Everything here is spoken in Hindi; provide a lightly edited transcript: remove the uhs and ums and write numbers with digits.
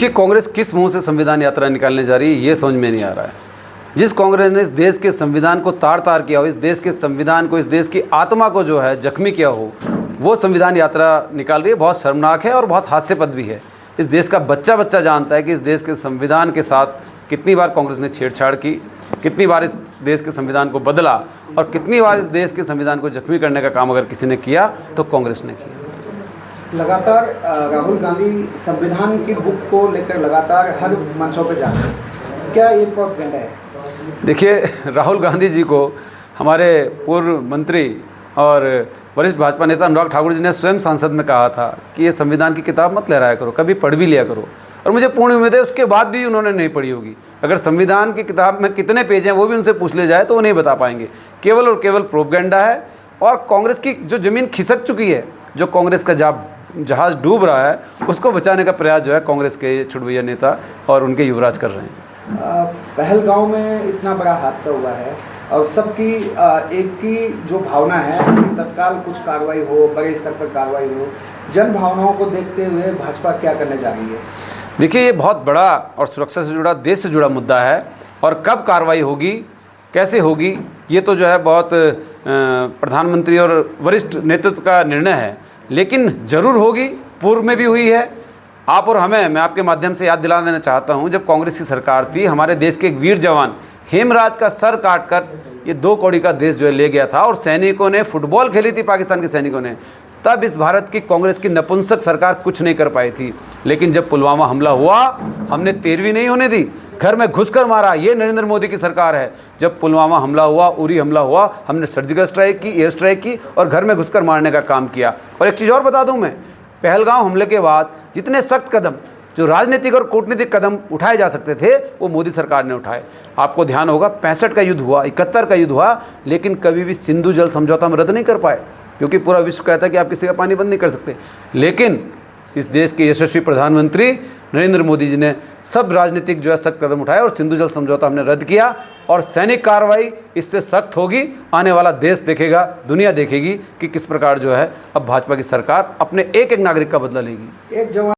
देखिए, कांग्रेस किस मुंह से संविधान यात्रा निकालने जा रही है ये समझ में नहीं आ रहा है। जिस कांग्रेस ने इस देश के संविधान को तार तार किया हो, इस देश के संविधान को, इस देश की आत्मा को जो है जख्मी किया हो, वो संविधान यात्रा निकाल रही है। बहुत शर्मनाक है और बहुत हास्यास्पद भी है। इस देश का बच्चा बच्चा जानता है कि इस देश के संविधान के साथ कितनी बार कांग्रेस ने छेड़छाड़ की, कितनी बार इस देश के संविधान को बदला और कितनी बार इस देश के संविधान को जख्मी करने का काम अगर किसी ने किया तो कांग्रेस ने किया। लगातार राहुल गांधी संविधान की बुक को लेकर लगातार हर मंचों पे जाते हैं, क्या ये प्रोपेगेंडा है? देखिए, राहुल गांधी जी को हमारे पूर्व मंत्री और वरिष्ठ भाजपा नेता अनुराग ठाकुर जी ने स्वयं संसद में कहा था कि ये संविधान की किताब मत लहराया करो, कभी पढ़ भी लिया करो। और मुझे पूर्ण उम्मीद है उसके बाद भी उन्होंने नहीं पढ़ी होगी। अगर संविधान की किताब में कितने पेज हैं वो भी उनसे पूछ ले जाए तो वो नहीं बता पाएंगे। केवल और केवल प्रोपेगेंडा है। और कांग्रेस की जो ज़मीन खिसक चुकी है, जो कांग्रेस का जहाज़ डूब रहा है, उसको बचाने का प्रयास जो है कांग्रेस के छुटभैया नेता और उनके युवराज कर रहे हैं। पहलगांव में इतना बड़ा हादसा हुआ है और सबकी एक की जो भावना है कि तत्काल कुछ कार्रवाई हो, बड़े स्तर पर कार्रवाई हो। जन भावनाओं को देखते हुए भाजपा क्या करने जा रही है? देखिए, ये बहुत बड़ा और सुरक्षा से जुड़ा, देश से जुड़ा मुद्दा है और कब कार्रवाई होगी, कैसे होगी, ये तो जो है बहुत प्रधानमंत्री और वरिष्ठ नेतृत्व का निर्णय है। लेकिन ज़रूर होगी, पूर्व में भी हुई है। आप और हमें, मैं आपके माध्यम से याद दिला देना चाहता हूं, जब कांग्रेस की सरकार थी, हमारे देश के एक वीर जवान हेमराज का सर काटकर ये 2 कौड़ी का देश जो है ले गया था और सैनिकों ने फुटबॉल खेली थी, पाकिस्तान के सैनिकों ने। तब इस भारत की कांग्रेस की नपुंसक सरकार कुछ नहीं कर पाई थी। लेकिन जब पुलवामा हमला हुआ, हमने 13वीं नहीं होने दी, घर में घुसकर मारा। ये नरेंद्र मोदी की सरकार है। जब पुलवामा हमला हुआ, उरी हमला हुआ, हमने सर्जिकल स्ट्राइक की, एयर स्ट्राइक की और घर में घुसकर मारने का काम किया। और एक चीज़ और बता दूं मैं, पहलगांव हमले के बाद जितने सख्त कदम, जो राजनीतिक और कूटनीतिक कदम उठाए जा सकते थे, वो मोदी सरकार ने उठाए। आपको ध्यान होगा, 65 का युद्ध हुआ, 71 का युद्ध हुआ, लेकिन कभी भी सिंधु जल समझौता हम रद्द नहीं कर पाए, क्योंकि पूरा विश्व कहता है कि आप किसी का पानी बंद नहीं कर सकते। लेकिन इस देश के यशस्वी प्रधानमंत्री नरेंद्र मोदी जी ने सब राजनीतिक जो है सख्त कदम उठाए और सिंधु जल समझौता हमने रद्द किया। और सैनिक कार्रवाई इससे सख्त होगी। आने वाला देश देखेगा, दुनिया देखेगी कि किस प्रकार जो है अब भाजपा की सरकार अपने एक एक नागरिक का बदला लेगी। एक जवान